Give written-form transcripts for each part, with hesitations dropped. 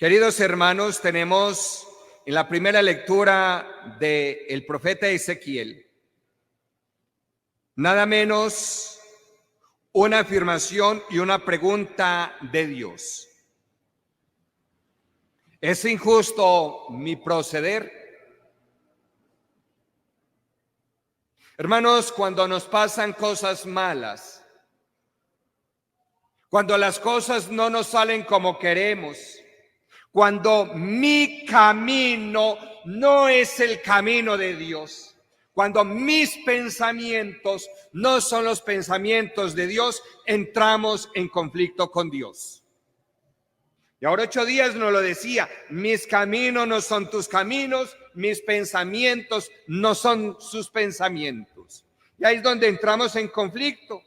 Queridos hermanos, tenemos en la primera lectura del profeta Ezequiel nada menos una afirmación y una pregunta de Dios. ¿Es injusto mi proceder? Hermanos, cuando nos pasan cosas malas, cuando las cosas no nos salen como queremos, cuando mi camino no es el camino de Dios, cuando mis pensamientos no son los pensamientos de Dios, entramos en conflicto con Dios. Y ahora 8 días nos lo decía: mis caminos no son tus caminos, mis pensamientos no son sus pensamientos. Y ahí es donde entramos en conflicto,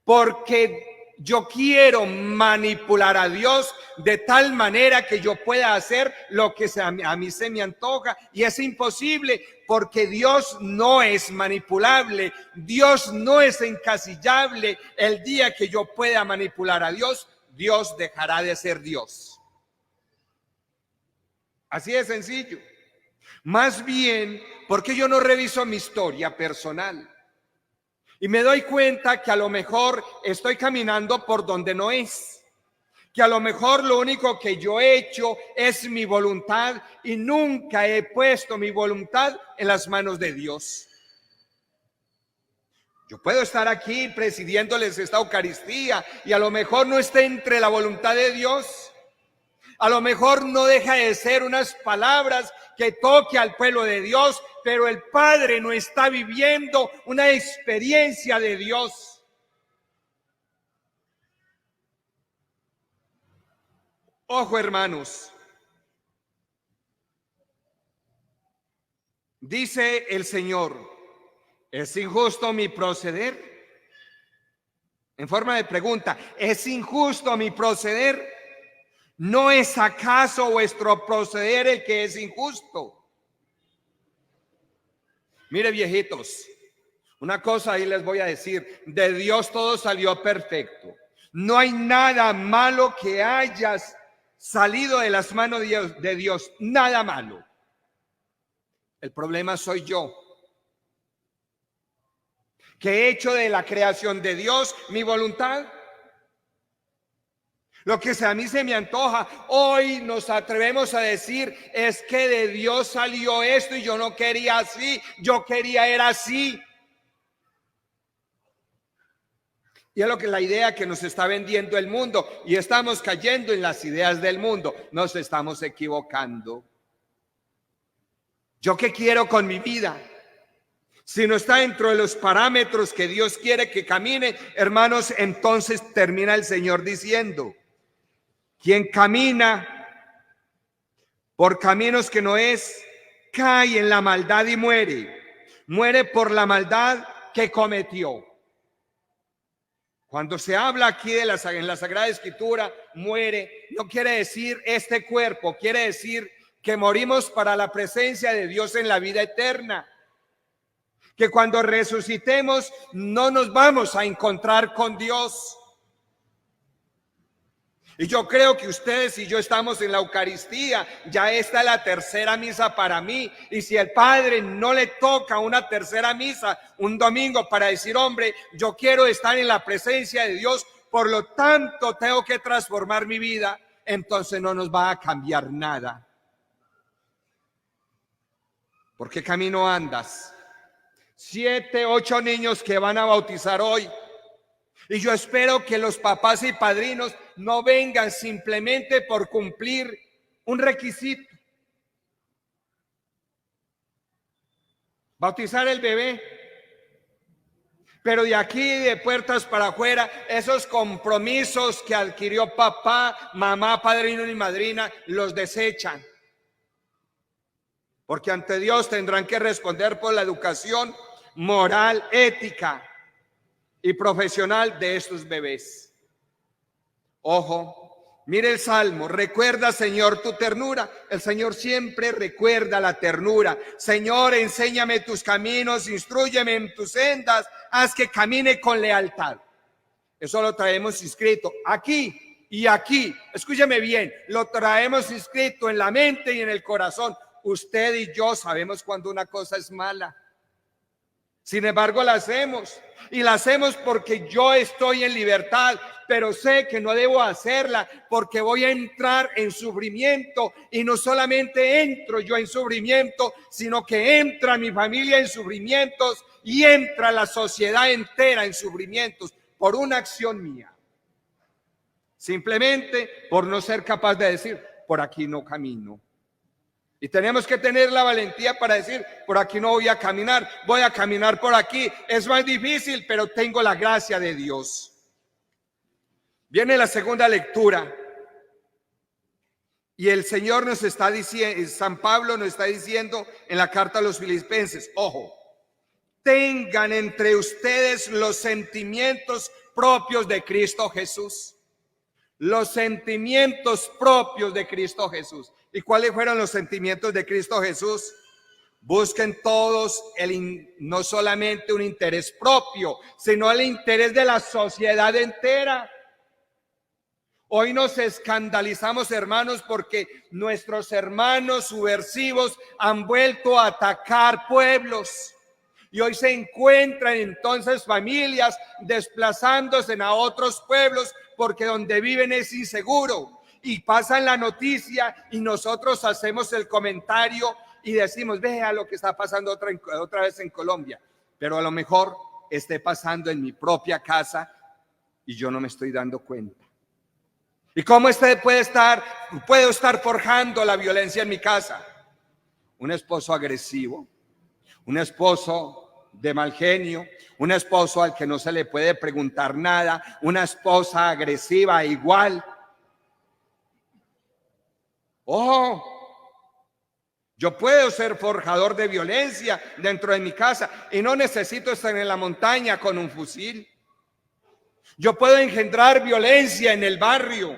porque yo quiero manipular a Dios de tal manera que yo pueda hacer lo que a mí se me antoja, y es imposible, porque Dios no es manipulable, Dios no es encasillable. El día que yo pueda manipular a Dios, Dios dejará de ser Dios. Así de sencillo. Más bien, porque yo no reviso mi historia personal y me doy cuenta que a lo mejor estoy caminando por donde no es, que a lo mejor lo único que yo he hecho es mi voluntad y nunca he puesto mi voluntad en las manos de Dios. Yo puedo estar aquí presidiéndoles esta Eucaristía y a lo mejor no esté entre la voluntad de Dios. A lo mejor no deja de ser unas palabras que toque al pueblo de Dios, pero el Padre no está viviendo una experiencia de Dios. Ojo, hermanos. Dice el Señor: ¿es injusto mi proceder? En forma de pregunta, ¿es injusto mi proceder? ¿No es acaso vuestro proceder el que es injusto? Mire, viejitos, una cosa ahí les voy a decir: de Dios todo salió perfecto. No hay nada malo que hayas salido de las manos de Dios, nada malo. El problema soy yo, que he hecho de la creación de Dios mi voluntad. Lo que a mí se me antoja. Hoy nos atrevemos a decir: es que de Dios salió esto y yo no quería así, yo quería era así. Y es lo que la idea que nos está vendiendo el mundo, y estamos cayendo en las ideas del mundo. Nos estamos equivocando. ¿Yo qué quiero con mi vida? Si no está dentro de los parámetros que Dios quiere que camine, hermanos, entonces termina el Señor diciendo: quien camina por caminos que no es, cae en la maldad y muere. Muere por la maldad que cometió. Cuando se habla aquí en la Sagrada Escritura, muere, no quiere decir este cuerpo, quiere decir que morimos para la presencia de Dios en la vida eterna. Que cuando resucitemos no nos vamos a encontrar con Dios. Y yo creo que ustedes y yo estamos en la Eucaristía. Ya esta es la tercera misa para mí. Y si el Padre no le toca una tercera misa un domingo para decir: hombre, yo quiero estar en la presencia de Dios, por lo tanto tengo que transformar mi vida, entonces no nos va a cambiar nada. ¿Por qué camino andas? 7, 8 niños que van a bautizar hoy. Y yo espero que los papás y padrinos no vengan simplemente por cumplir un requisito. Bautizar el bebé. Pero de aquí, de puertas para afuera, esos compromisos que adquirió papá, mamá, padrino y madrina, los desechan. Porque ante Dios tendrán que responder por la educación moral, ética y profesional de estos bebés. Ojo, mire el Salmo: recuerda, Señor, tu ternura. El Señor siempre recuerda la ternura. Señor, enséñame tus caminos, instrúyeme en tus sendas, haz que camine con lealtad. Eso lo traemos escrito aquí y aquí, escúcheme bien, lo traemos inscrito en la mente y en el corazón. Usted y yo sabemos cuando una cosa es mala. Sin embargo, la hacemos, y la hacemos porque yo estoy en libertad, pero sé que no debo hacerla porque voy a entrar en sufrimiento, y no solamente entro yo en sufrimiento, sino que entra mi familia en sufrimientos y entra la sociedad entera en sufrimientos por una acción mía. Simplemente por no ser capaz de decir, por aquí no camino. Y tenemos que tener la valentía para decir, por aquí no voy a caminar por aquí. Es más difícil, pero tengo la gracia de Dios. Viene la segunda lectura. Y el Señor nos está diciendo, San Pablo nos está diciendo en la carta a los Filipenses, ojo, tengan entre ustedes los sentimientos propios de Cristo Jesús. Los sentimientos propios de Cristo Jesús. ¿Y cuáles fueron los sentimientos de Cristo Jesús? Busquen todos no solamente un interés propio, sino el interés de la sociedad entera. Hoy nos escandalizamos, hermanos, porque nuestros hermanos subversivos han vuelto a atacar pueblos. Y hoy se encuentran entonces familias desplazándose a otros pueblos porque donde viven es inseguro. Y pasan la noticia y nosotros hacemos el comentario y decimos, vea lo que está pasando otra vez en Colombia. Pero a lo mejor esté pasando en mi propia casa y yo no me estoy dando cuenta. ¿Y cómo puedo estar forjando la violencia en mi casa? Un esposo agresivo, un esposo de mal genio, un esposo al que no se le puede preguntar nada, una esposa agresiva igual. ¡Oh! Yo puedo ser forjador de violencia dentro de mi casa y no necesito estar en la montaña con un fusil. Yo puedo engendrar violencia en el barrio.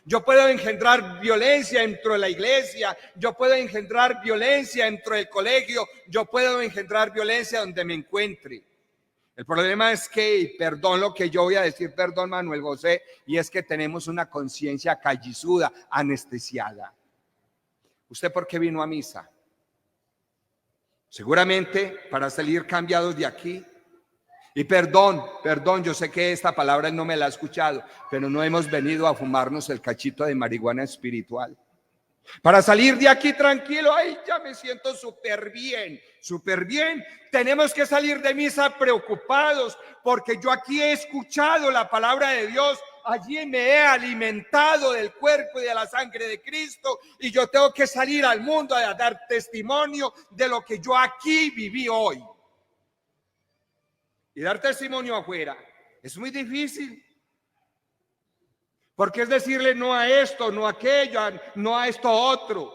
Yo puedo engendrar violencia dentro de la iglesia. Yo puedo engendrar violencia dentro del colegio. Yo puedo engendrar violencia donde me encuentre. El problema es que, perdón lo que yo voy a decir, perdón Manuel José, y es que tenemos una conciencia callizuda, anestesiada. ¿Usted por qué vino a misa? Seguramente para salir cambiados de aquí. Y perdón, yo sé que esta palabra él no me la ha escuchado, pero no hemos venido a fumarnos el cachito de marihuana espiritual. Para salir de aquí tranquilo, ay, ya me siento súper bien, súper bien. Tenemos que salir de misa preocupados, porque yo aquí he escuchado la palabra de Dios, allí me he alimentado del cuerpo y de la sangre de Cristo, y yo tengo que salir al mundo a dar testimonio de lo que yo aquí viví hoy. Y dar testimonio afuera es muy difícil. Porque es decirle no a esto, no a aquello, no a esto otro.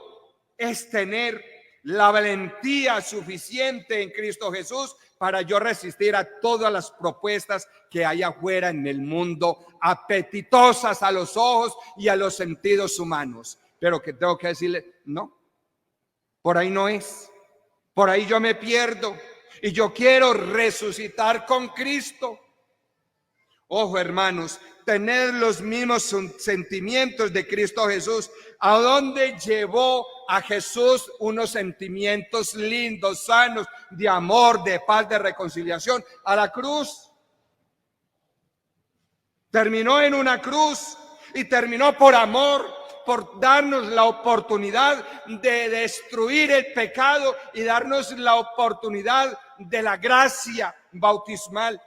Es tener la valentía suficiente en Cristo Jesús para yo resistir a todas las propuestas que hay afuera en el mundo, apetitosas a los ojos y a los sentidos humanos. Pero que tengo que decirle, no, por ahí no es. Por ahí yo me pierdo y yo quiero resucitar con Cristo. Ojo, hermanos, tener los mismos sentimientos de Cristo Jesús. ¿A dónde llevó a Jesús unos sentimientos lindos, sanos, de amor, de paz, de reconciliación? A la cruz. Terminó en una cruz y terminó por amor, por darnos la oportunidad de destruir el pecado y darnos la oportunidad de la gracia bautismal.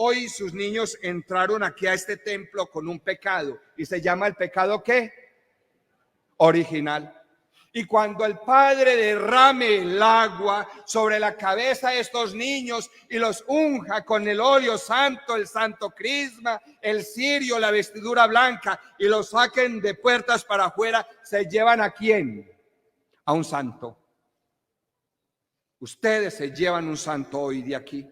Hoy sus niños entraron aquí a este templo con un pecado y se llama el pecado ¿qué? Original. Y cuando el Padre derrame el agua sobre la cabeza de estos niños y los unja con el óleo santo, el santo crisma, el cirio, la vestidura blanca, y los saquen de puertas para afuera, ¿se llevan a quién? A un santo. Ustedes se llevan un santo hoy de aquí.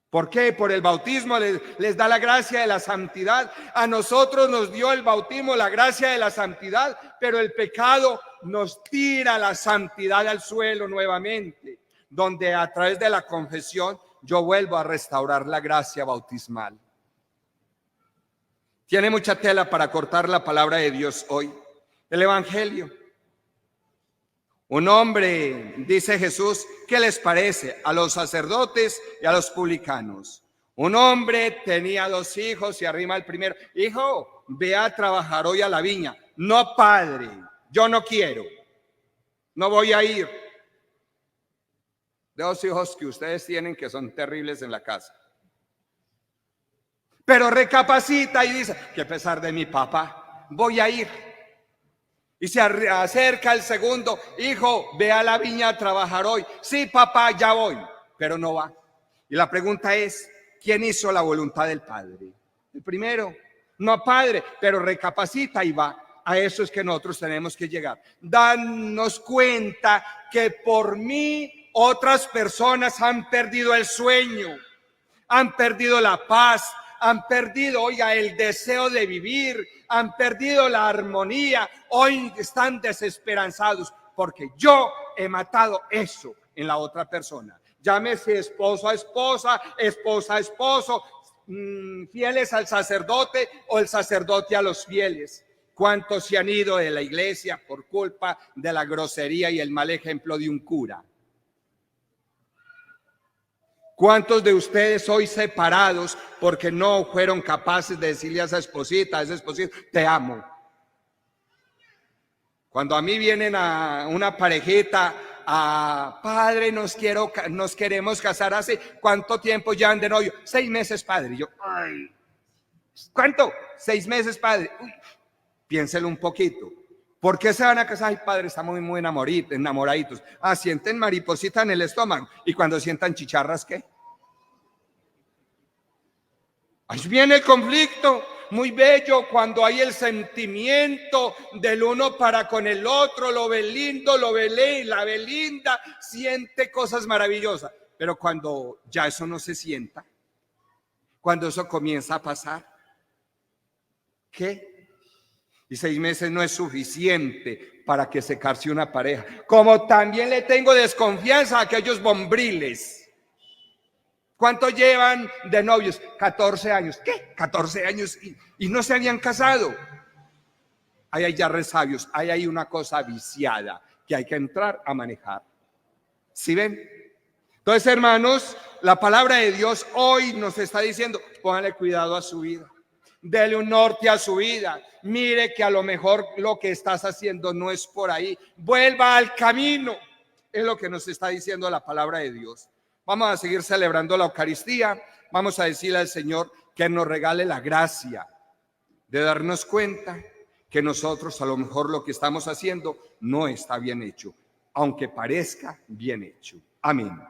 ¿Por qué? Por el bautismo les da la gracia de la santidad. A nosotros nos dio el bautismo la gracia de la santidad, pero el pecado nos tira la santidad al suelo nuevamente, donde a través de la confesión yo vuelvo a restaurar la gracia bautismal. Tiene mucha tela para cortar la palabra de Dios hoy. El Evangelio. Un hombre, dice Jesús, ¿qué les parece a los sacerdotes y a los publicanos? Un hombre tenía 2 hijos y arrima el primero: hijo, ve a trabajar hoy a la viña. No, padre, yo no quiero, no voy a ir. 2 hijos que ustedes tienen que son terribles en la casa. Pero recapacita y dice: que a pesar de mi papá, voy a ir. Y se acerca el segundo: hijo, ve a la viña a trabajar hoy. Sí, papá, ya voy, pero no va. Y la pregunta es: ¿quién hizo la voluntad del Padre? El primero. No, padre, pero recapacita y va. A eso es que nosotros tenemos que llegar. Darnos cuenta que por mí otras personas han perdido el sueño, han perdido la paz, han perdido, oiga, el deseo de vivir, han perdido la armonía. Hoy están desesperanzados porque yo he matado eso en la otra persona. Llámese esposo a esposa, esposa a esposo, fieles al sacerdote o el sacerdote a los fieles. ¿Cuántos se han ido de la iglesia por culpa de la grosería y el mal ejemplo de un cura? ¿Cuántos de ustedes hoy separados porque no fueron capaces de decirle a esa esposita, te amo? Cuando a mí vienen a una parejita, padre, nos queremos casar, ¿hace cuánto tiempo llevan de novio? 6 meses, padre. Y yo, ay, ¿cuánto? 6 meses, padre. Uy, piénselo un poquito. ¿Por qué se van a casar? Ay, padre, estamos muy enamoraditos. Sienten mariposita en el estómago. ¿Y cuando sientan chicharras, qué? Ahí viene el conflicto. Muy bello cuando hay el sentimiento del uno para con el otro, lo ve lindo, lo ve la ve linda, siente cosas maravillosas. Pero cuando ya eso no se sienta, cuando eso comienza a pasar, ¿qué? Y 6 meses no es suficiente para que se case una pareja. Como también le tengo desconfianza a aquellos bombriles. ¿Cuánto llevan de novios? 14 años. ¿Qué? 14 años y no se habían casado. Ahí hay ya resabios, ahí hay una cosa viciada que hay que entrar a manejar. ¿Sí ven? Entonces, hermanos, la palabra de Dios hoy nos está diciendo: póngale cuidado a su vida, dele un norte a su vida. Mire que a lo mejor lo que estás haciendo no es por ahí. Vuelva al camino. Es lo que nos está diciendo la palabra de Dios. Vamos a seguir celebrando la Eucaristía. Vamos a decirle al Señor que nos regale la gracia de darnos cuenta que nosotros a lo mejor lo que estamos haciendo no está bien hecho, aunque parezca bien hecho. Amén.